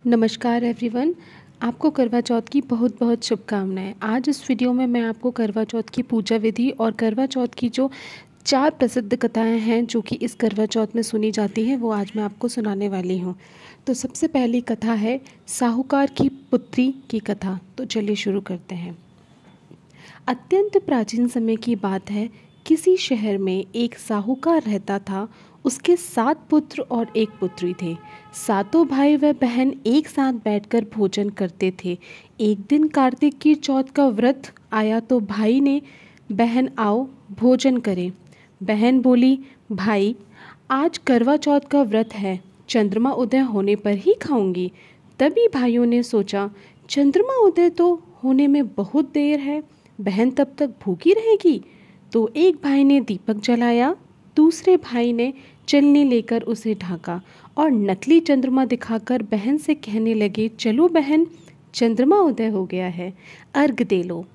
नमस्कार एवरीवन। आपको करवा चौथ की बहुत बहुत शुभकामनाएं। आज इस वीडियो में मैं आपको करवा चौथ की पूजा विधि और करवा चौथ की जो 4 प्रसिद्ध कथाएं हैं जो कि इस करवा चौथ में सुनी जाती हैं वो आज मैं आपको सुनाने वाली हूं। तो सबसे पहली कथा है साहूकार की पुत्री की कथा। तो चलिए शुरू करते हैं। अत्यंत प्राचीन समय की बात है। किसी शहर में एक साहूकार रहता था। उसके 7 पुत्र और 1 पुत्री थे। सातों भाई व बहन एक साथ बैठकर भोजन करते थे। एक दिन कार्तिक की चौथ का व्रत आया तो भाई ने, बहन आओ भोजन करें। बहन बोली, भाई आज करवा चौथ का व्रत है, चंद्रमा उदय होने पर ही खाऊंगी। तभी भाइयों ने सोचा, चंद्रमा उदय तो होने में बहुत देर है, बहन तब तक भूखी रहेगी। तो एक भाई ने दीपक जलाया, दूसरे भाई ने चलनी लेकर उसे ढाका और नकली चंद्रमा दिखाकर बहन से कहने लगे, चलो बहन चंद्रमा उदय हो गया है, अर्घ दे लो।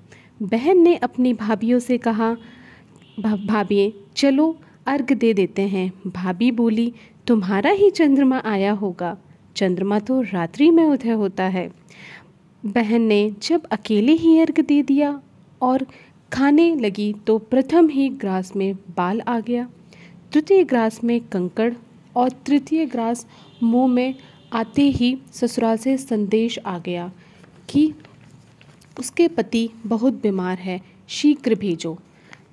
बहन ने अपनी भाभीयों से कहा, भाभी चलो अर्घ दे देते हैं। भाभी बोली, तुम्हारा ही चंद्रमा आया होगा, चंद्रमा तो रात्रि में उदय होता है। बहन ने जब अकेले ही अर्घ दे दिया और खाने लगी तो प्रथम ही ग्रास में बाल आ गया, द्वितीय ग्रास में कंकड़ और तृतीय ग्रास मुंह में आते ही ससुराल से संदेश आ गया कि उसके पति बहुत बीमार है, शीघ्र भेजो।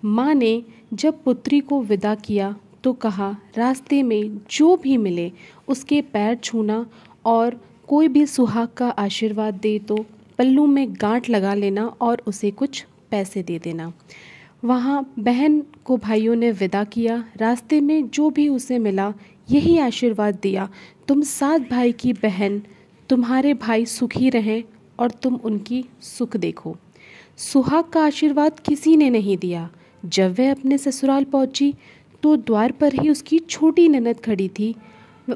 माँ ने जब पुत्री को विदा किया तो कहा, रास्ते में जो भी मिले उसके पैर छूना और कोई भी सुहाग का आशीर्वाद दे तो पल्लू में गांठ लगा लेना और उसे कुछ पैसे दे देना। वहाँ बहन को भाइयों ने विदा किया। रास्ते में जो भी उसे मिला यही आशीर्वाद दिया, तुम 7 भाई की बहन, तुम्हारे भाई सुखी रहें और तुम उनकी सुख देखो। सुहाग का आशीर्वाद किसी ने नहीं दिया। जब वह अपने ससुराल पहुंची तो द्वार पर ही उसकी छोटी ननद खड़ी थी।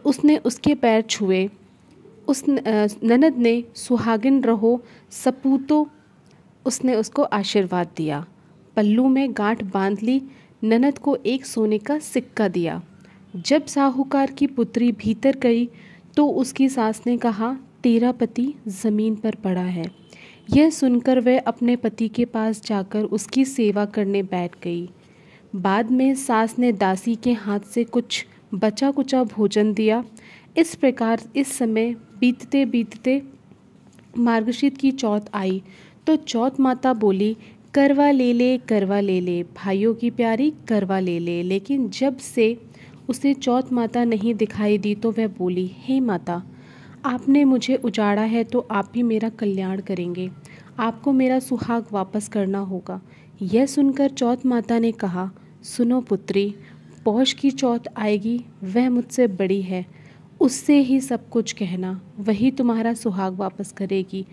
उसने उसके पैर छुए। उस ननद ने सुहागिन रहो सपूतो, उसने उसको आशीर्वाद दिया। पल्लू में गांठ बांध ली। ननद को एक सोने का सिक्का दिया। जब साहूकार की पुत्री भीतर गई तो उसकी सास ने कहा, तेरा पति ज़मीन पर पड़ा है। यह सुनकर वह अपने पति के पास जाकर उसकी सेवा करने बैठ गई। बाद में सास ने दासी के हाथ से कुछ बचा कुचा भोजन दिया। इस प्रकार इस समय बीतते बीतते मार्गशीर की चौथ आई तो चौथ माता बोली, करवा ले ले, करवा ले ले, भाइयों की प्यारी करवा ले ले। लेकिन जब से उसे चौथ माता नहीं दिखाई दी तो वह बोली, हे माता, आपने मुझे उजाड़ा है तो आप ही मेरा कल्याण करेंगे, आपको मेरा सुहाग वापस करना होगा। यह सुनकर चौथ माता ने कहा, सुनो पुत्री, पौष की चौथ आएगी, वह मुझसे बड़ी है, उससे ही सब कुछ कहना, वही तुम्हारा सुहाग वापस करेगी।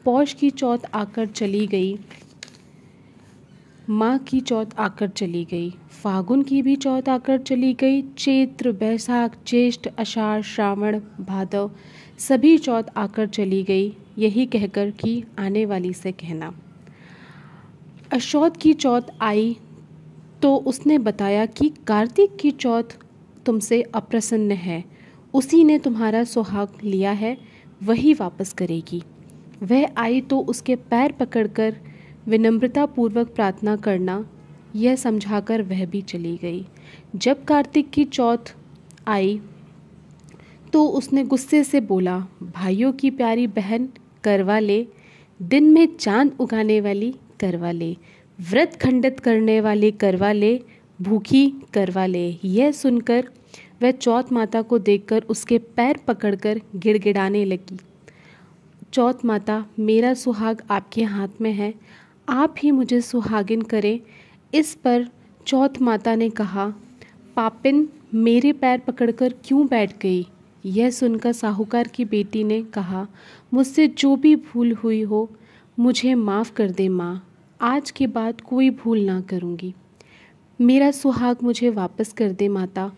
पौष की चौथ आकर चली गई, माँ की चौथ आकर चली गई, फागुन की भी चौथ आकर चली गई, चैत्र, बैसाख, ज्येष्ठ, आषाढ़, श्रावण, भादव सभी चौथ आकर चली गई। यही कहकर कि आने वाली से कहना। अशौध की चौथ आई तो उसने बताया कि कार्तिक की चौथ तुमसे अप्रसन्न है, उसी ने तुम्हारा सुहाग लिया है, वही वापस करेगी। वह आई तो उसके पैर पकड़कर विनम्रता पूर्वक प्रार्थना करना, यह समझाकर वह भी चली गई। जब कार्तिक की चौथ आई तो उसने गुस्से से बोला, भाइयों की प्यारी बहन करवा ले, दिन में चांद उगाने वाली करवा ले, व्रत खंडित करने वाली करवा ले, भूखी करवा ले। यह सुनकर वह चौथ माता को देखकर उसके पैर पकड़कर गिड़गिड़ाने लगी, चौथ माता, मेरा सुहाग आपके हाथ में है, आप ही मुझे सुहागिन करें। इस पर चौथ माता ने कहा, पापिन मेरे पैर पकड़कर क्यों बैठ गई। यह सुनकर साहूकार की बेटी ने कहा, मुझसे जो भी भूल हुई हो मुझे माफ़ कर दे माँ, आज के बाद कोई भूल ना करूँगी, मेरा सुहाग मुझे वापस कर दे माता,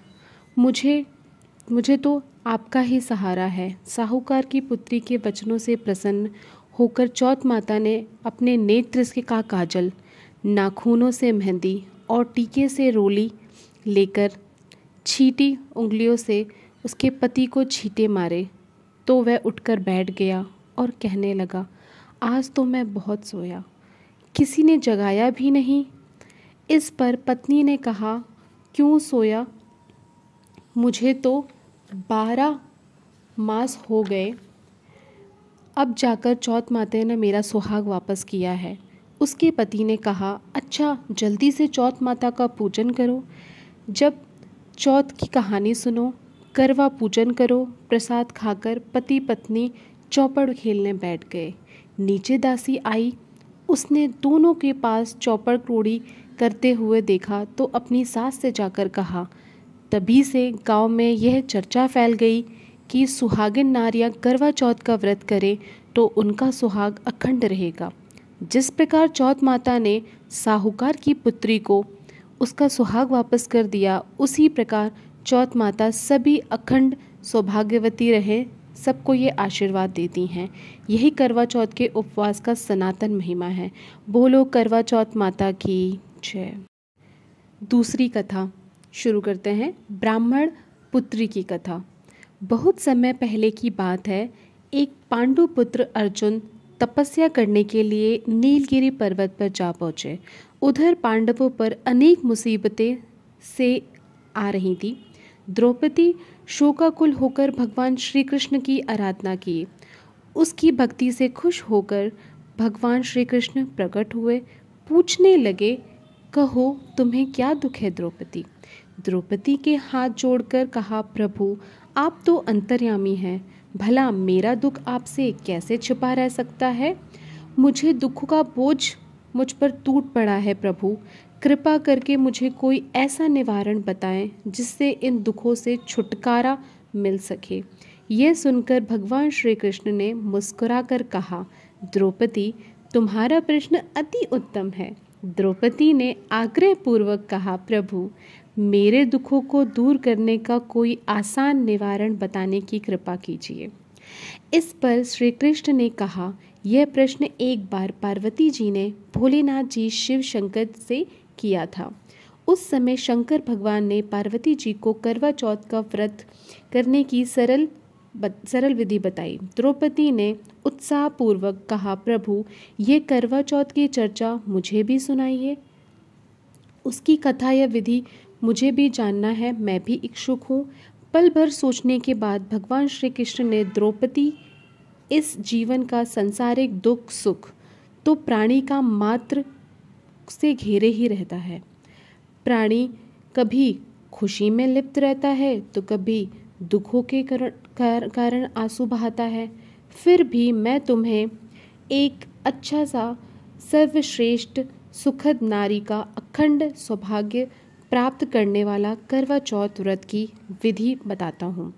मुझे तो आपका ही सहारा है। साहूकार की पुत्री के वचनों से प्रसन्न होकर चौथ माता ने अपने नेत्र से का काजल, नाखूनों से मेहंदी और टीके से रोली लेकर छीटी उंगलियों से उसके पति को छींटे मारे तो वह उठकर बैठ गया और कहने लगा, आज तो मैं बहुत सोया, किसी ने जगाया भी नहीं। इस पर पत्नी ने कहा, क्यों सोया? मुझे तो 12 मास हो गए, अब जाकर चौथ माता ने मेरा सुहाग वापस किया है। उसके पति ने कहा, अच्छा जल्दी से चौथ माता का पूजन करो। जब चौथ की कहानी सुनो, करवा पूजन करो। प्रसाद खाकर पति पत्नी चौपड़ खेलने बैठ गए। नीचे दासी आई, उसने दोनों के पास चौपड़ क्रोड़ी करते हुए देखा तो अपनी सास से जाकर कहा। तभी से गांव में यह चर्चा फैल गई कि सुहागिन नारियां करवा चौथ का व्रत करें तो उनका सुहाग अखंड रहेगा। जिस प्रकार चौथ माता ने साहूकार की पुत्री को उसका सुहाग वापस कर दिया, उसी प्रकार चौथ माता सभी अखंड सौभाग्यवती रहे, सबको ये आशीर्वाद देती हैं। यही करवा चौथ के उपवास का सनातन महिमा है। बोलो करवा चौथ माता की जय। दूसरी कथा शुरू करते हैं। ब्राह्मण पुत्री की कथा। बहुत समय पहले की बात है। एक पांडु पुत्र अर्जुन तपस्या करने के लिए नीलगिरी पर्वत पर जा पहुँचे। उधर पांडवों पर अनेक मुसीबतें से आ रही थी। द्रौपदी शोकाकुल होकर भगवान श्री कृष्ण की आराधना की। उसकी भक्ति से खुश होकर भगवान श्री कृष्ण प्रकट हुए। पूछने लगे, कहो तुम्हें क्या दुख है द्रौपदी? द्रौपदी के हाथ जोड़कर कहा, प्रभु आप तो अंतर्यामी हैं, भला मेरा दुख आपसे कैसे छिपा रह सकता है? मुझे दुख का बोझ मुझ पर टूट पड़ा है प्रभु, कृपा करके मुझे कोई ऐसा निवारण बताएं जिससे इन दुखों से छुटकारा मिल सके। यह सुनकर भगवान श्री कृष्ण ने मुस्कुराकर कहा, द्रौपदी तुम्हारा प्रश्न अति उत्तम है। द्रौपदी ने आग्रहपूर्वक कहा, प्रभु मेरे दुखों को दूर करने का कोई आसान निवारण बताने की कृपा कीजिए। इस पर श्री कृष्ण ने कहा, यह प्रश्न एक बार पार्वती जी ने भोलेनाथ जी शिव शंकर से किया था। उस समय शंकर भगवान ने पार्वती जी को करवा चौथ का व्रत करने की सरल विधि बताई। द्रौपदी ने उत्साहपूर्वक कहा, प्रभु ये करवा चौथ की चर्चा मुझे भी सुनाइए, उसकी कथा या विधि मुझे भी जानना है, मैं भी इच्छुक हूँ। पल भर सोचने के बाद भगवान श्री कृष्ण ने द्रौपदी इस जीवन का सांसारिक दुख सुख तो प्राणी का मात्र से घेरे ही रहता है। प्राणी कभी खुशी में लिप्त रहता है तो कभी दुखों के कारण आंसू बहाता है। फिर भी मैं तुम्हें एक अच्छा सा सर्वश्रेष्ठ सुखद नारी का अखंड सौभाग्य प्राप्त करने वाला करवा चौथ व्रत की विधि बताता हूँ।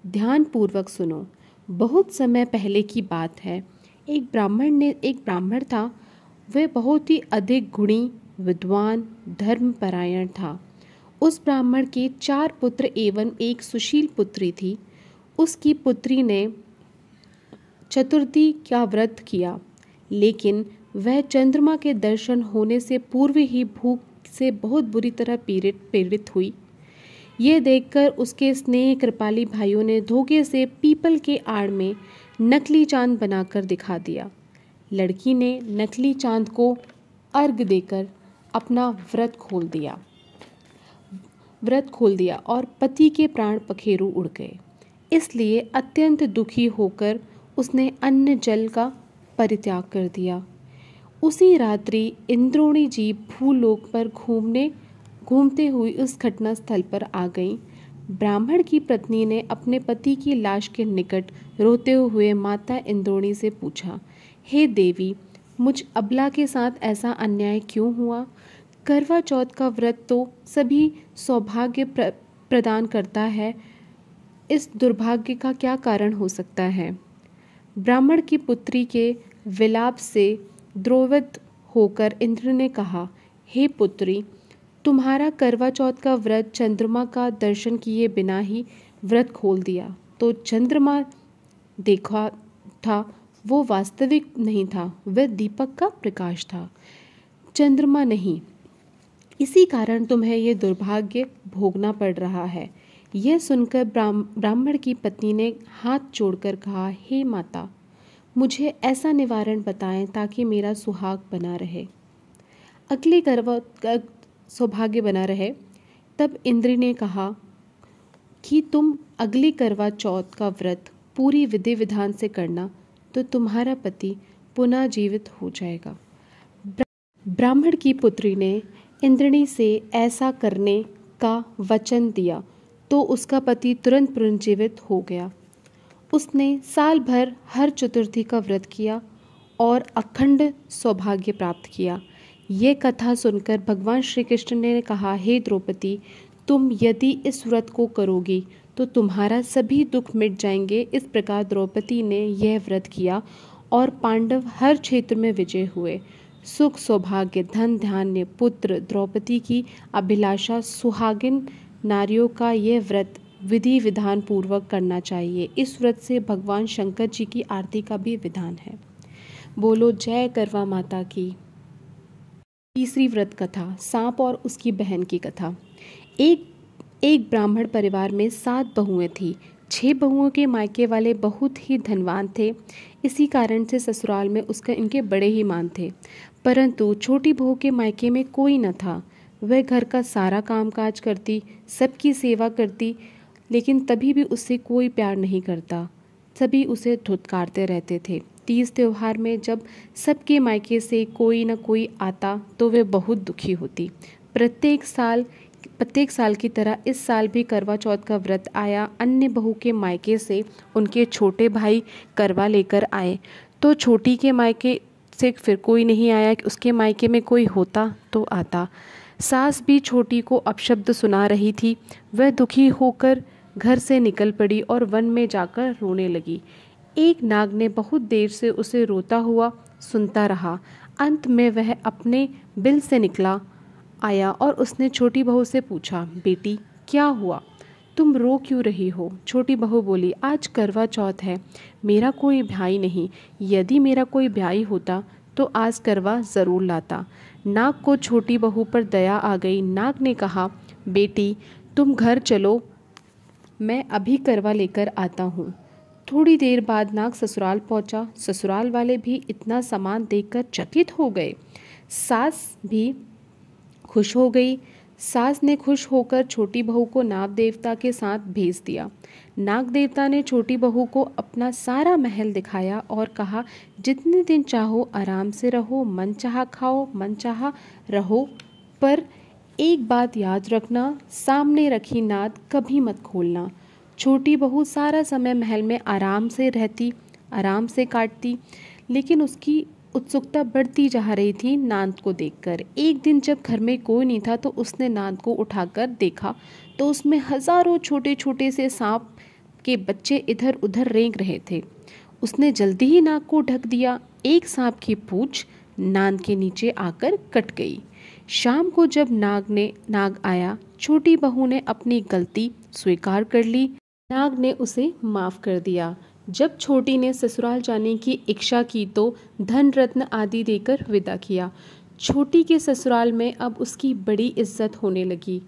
ध्यान पूर्वक सुनो। बहुत समय पहले की बात है। एक ब्राह्मण था। वह बहुत ही अधिक गुणी, विद्वान, धर्मपरायण था। उस ब्राह्मण के 4 पुत्र एवं एक सुशील पुत्री थी। उसकी पुत्री ने चतुर्थी का व्रत किया, लेकिन वह चंद्रमा के दर्शन होने से पूर्व ही भूख से बहुत बुरी तरह पीड़ित हुई। ये देखकर उसके स्नेह कृपाली भाइयों ने धोखे से पीपल के आड़ में नकली चांद बनाकर दिखा दिया। लड़की ने नकली चांद को अर्घ देकर अपना व्रत खोल दिया और पति के प्राण पखेरु उड़ गए। इसलिए अत्यंत दुखी होकर उसने अन्न जल का परित्याग कर दिया। उसी रात्रि इंद्रोणी जी भूलोक पर घूमते हुए उस घटना स्थल पर आ गईं। ब्राह्मण की पत्नी ने अपने पति की लाश के निकट रोते हुए माता इंद्रोणी से पूछा, हे देवी, मुझ अबला के साथ ऐसा अन्याय क्यों हुआ? करवा चौथ का व्रत तो सभी सौभाग्य प्रदान करता है, इस दुर्भाग्य का क्या कारण हो सकता है? ब्राह्मण की पुत्री के विलाप से द्रोवित होकर इंद्र ने कहा, हे पुत्री, तुम्हारा करवा चौथ का व्रत चंद्रमा का दर्शन किए बिना ही व्रत खोल दिया। तो चंद्रमा देखा था वो वास्तविक नहीं था, वह दीपक का प्रकाश था, चंद्रमा नहीं। इसी कारण तुम्हें ये दुर्भाग्य भोगना पड़ रहा है। यह सुनकर ब्राह्मण की पत्नी ने हाथ जोड़कर कहा, हे माता, मुझे ऐसा निवारण बताएं ताकि मेरा सुहाग बना रहे, अगली करवा सौभाग्य बना रहे। तब इंद्र ने कहा कि तुम अगली करवा चौथ का व्रत पूरी विधि विधान से करना तो तुम्हारा पति पुनः जीवित हो जाएगा। ब्राह्मण की पुत्री ने इंद्रणी से ऐसा करने का वचन दिया तो उसका पति तुरंत पुनर्जीवित हो गया। उसने साल भर हर चतुर्थी का व्रत किया और अखंड सौभाग्य प्राप्त किया। ये कथा सुनकर भगवान श्री कृष्ण ने कहा, हे द्रौपदी, तुम यदि इस व्रत को करोगी तो तुम्हारा सभी दुख मिट जाएंगे। इस प्रकार द्रौपदी ने यह व्रत किया और पांडव हर क्षेत्र में विजय हुए। सुख, सौभाग्य, धन, धान्य, पुत्र, द्रौपदी की अभिलाषा, सुहागिन नारियों का यह व्रत विधि विधान पूर्वक करना चाहिए। इस व्रत से भगवान शंकर जी की आरती का भी विधान है। बोलो जय करवा माता की। तीसरी व्रत कथा, सांप और उसकी बहन की कथा। एक ब्राह्मण परिवार में 7 बहुएं थीं। 6 बहुओं के मायके वाले बहुत ही धनवान थे। इसी कारण से ससुराल में उसका इनके बड़े ही मान थे। परंतु छोटी बहू के मायके में कोई न था। वह घर का सारा कामकाज करती, सबकी सेवा करती, लेकिन तभी भी उससे कोई प्यार नहीं करता। सभी उसे धुतकारते रहते थे। तीज त्योहार में जब सबके मायके से कोई न कोई आता तो वे बहुत दुखी होती। प्रत्येक साल की तरह इस साल भी करवा चौथ का व्रत आया। अन्य बहू के मायके से उनके छोटे भाई करवा लेकर आए तो छोटी के मायके से फिर कोई नहीं आया। कि उसके मायके में कोई होता तो आता। सास भी छोटी को अपशब्द सुना रही थी। वह दुखी होकर घर से निकल पड़ी और वन में जाकर रोने लगी। एक नाग ने बहुत देर से उसे रोता हुआ सुनता रहा। अंत में वह अपने बिल से निकला आया और उसने छोटी बहू से पूछा, बेटी क्या हुआ, तुम रो क्यों रही हो? छोटी बहू बोली, आज करवा चौथ है, मेरा कोई भाई नहीं। यदि मेरा कोई भाई होता तो आज करवा ज़रूर लाता। नाग को छोटी बहू पर दया आ गई। नाग ने कहा, बेटी तुम घर चलो, मैं अभी करवा लेकर आता हूँ। थोड़ी देर बाद नाग ससुराल पहुँचा। ससुराल वाले भी इतना सामान देखकर चकित हो गए। सास भी खुश हो गई। सास ने खुश होकर छोटी बहू को नाग देवता के साथ भेज दिया। नाग देवता ने छोटी बहू को अपना सारा महल दिखाया और कहा, जितने दिन चाहो आराम से रहो, मन चाहा खाओ, मन चाहा रहो, पर एक बात याद रखना, सामने रखी नाद कभी मत खोलना। छोटी बहू सारा समय महल में आराम से रहती, आराम से काटती, लेकिन उसकी उत्सुकता बढ़ती जा रही थी नाद को देखकर। एक दिन जब घर में कोई नहीं था तो उसने नाद को उठाकर देखा तो उसमें हजारों छोटे छोटे से सांप के बच्चे इधर उधर रेंग रहे थे। उसने जल्दी ही नाग को ढक दिया। एक सांप की पूंछ नाद के नीचे आकर कट गई। शाम को जब नाग आया, छोटी बहू ने अपनी गलती स्वीकार कर ली। नाग ने उसे माफ कर दिया। जब छोटी ने ससुराल जाने की इच्छा की तो धन रत्न आदि देकर विदा किया। छोटी के ससुराल में अब उसकी बड़ी इज्जत होने लगी।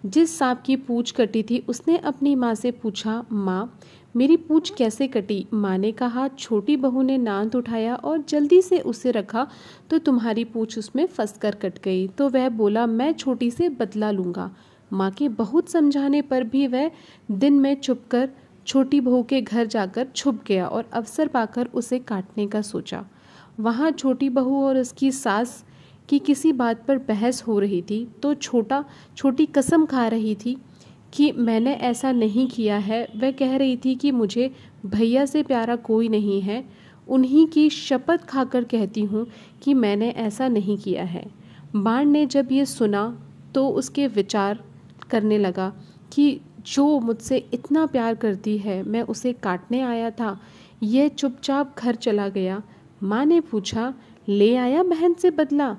जिस सांप की पूंछ कटी थी उसने अपनी माँ से पूछा, माँ मेरी पूंछ कैसे कटी? माँ ने कहा, छोटी बहू ने नाद उठाया और जल्दी से उसे रखा तो तुम्हारी पूंछ उसमें फंसकर कट गई। तो वह बोला, मैं छोटी से बदला लूँगा। माँ के बहुत समझाने पर भी वह दिन में छुपकर छोटी बहू के घर जाकर छुप गया और अवसर पाकर उसे काटने का सोचा। वहाँ छोटी बहू और उसकी सास की किसी बात पर बहस हो रही थी तो छोटी कसम खा रही थी कि मैंने ऐसा नहीं किया है। वह कह रही थी कि मुझे भैया से प्यारा कोई नहीं है, उन्हीं की शपथ खाकर कहती हूँ कि मैंने ऐसा नहीं किया है। बाण ने जब ये सुना तो उसके विचार करने लगा कि जो मुझसे इतना प्यार करती है, मैं उसे काटने आया था। यह चुपचाप घर चला गया। माँ ने पूछा, ले आया बहन से बदला?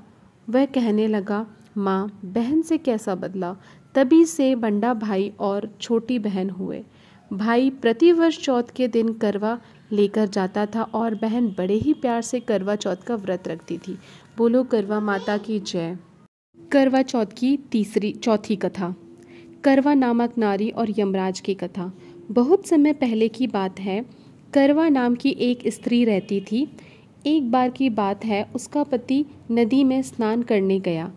वह कहने लगा, माँ बहन से कैसा बदला? तभी से बंडा भाई और छोटी बहन हुए। भाई प्रतिवर्ष चौथ के दिन करवा लेकर जाता था और बहन बड़े ही प्यार से करवा चौथ का व्रत रखती थी। बोलो करवा माता की जय। करवा चौथ की चौथी कथा। करवा नामक नारी और यमराज की कथा। बहुत समय पहले की बात है। करवा नाम की एक स्त्री रहती थी। एक बार की बात है, उसका पति नदी में स्नान करने गया।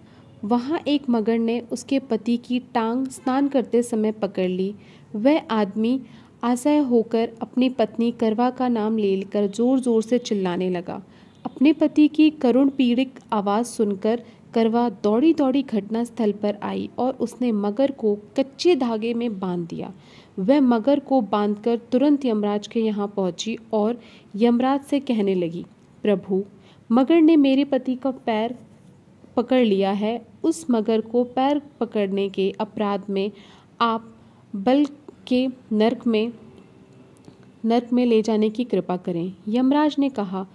वहाँ एक मगर ने उसके पति की टांग स्नान करते समय पकड़ ली। वह आदमी असह्य होकर अपनी पत्नी करवा का नाम लेकर जोर जोर से चिल्लाने लगा। अपने पति की करुण पीड़ित आवाज़ सुनकर करवा दौड़ी दौड़ी घटनास्थल पर आई और उसने मगर को कच्चे धागे में बांध दिया। वह मगर को बांधकर तुरंत यमराज के यहाँ पहुंची और यमराज से कहने लगी, प्रभु, मगर ने मेरे पति का पैर पकड़ लिया है। उस मगर को पैर पकड़ने के अपराध में आप बल के नरक में ले जाने की कृपा करें। यमराज ने कहा,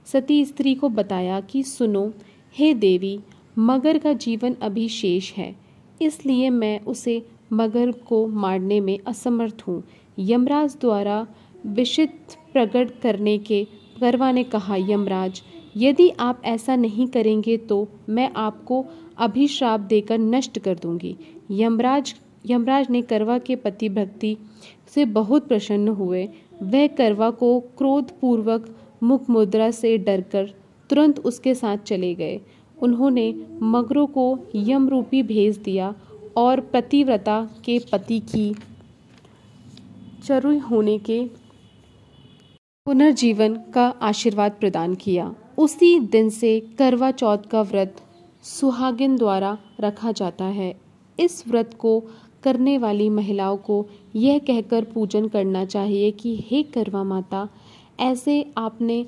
सती स्त्री को बताया कि सुनो, हे देवी, मगर का जीवन अभी शेष है, इसलिए मैं उसे मगर को मारने में असमर्थ हूँ। यमराज द्वारा विषित प्रकट करने के करवा ने कहा, यमराज, यदि आप ऐसा नहीं करेंगे तो मैं आपको अभिशाप देकर नष्ट कर दूंगी। यमराज ने करवा के पति भक्ति से बहुत प्रसन्न हुए। वह करवा को क्रोधपूर्वक मुख मुद्रा से डरकर तुरंत उसके साथ चले गए। उन्होंने मगरों को यमरूपी भेज दिया और पतिव्रता के पति की चरु होने के पुनर्जीवन का आशीर्वाद प्रदान किया। उसी दिन से करवा चौथ का व्रत सुहागिन द्वारा रखा जाता है। इस व्रत को करने वाली महिलाओं को यह कहकर पूजन करना चाहिए कि हे करवा माता, ऐसे आपने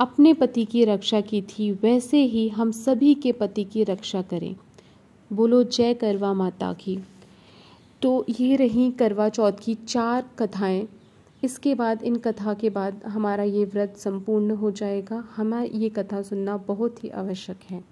अपने पति की रक्षा की थी, वैसे ही हम सभी के पति की रक्षा करें। बोलो जय करवा माता की। तो ये रही करवा चौथ की 4 कथाएं। इसके बाद, इन कथा के बाद हमारा ये व्रत संपूर्ण हो जाएगा। हमें ये कथा सुनना बहुत ही आवश्यक है।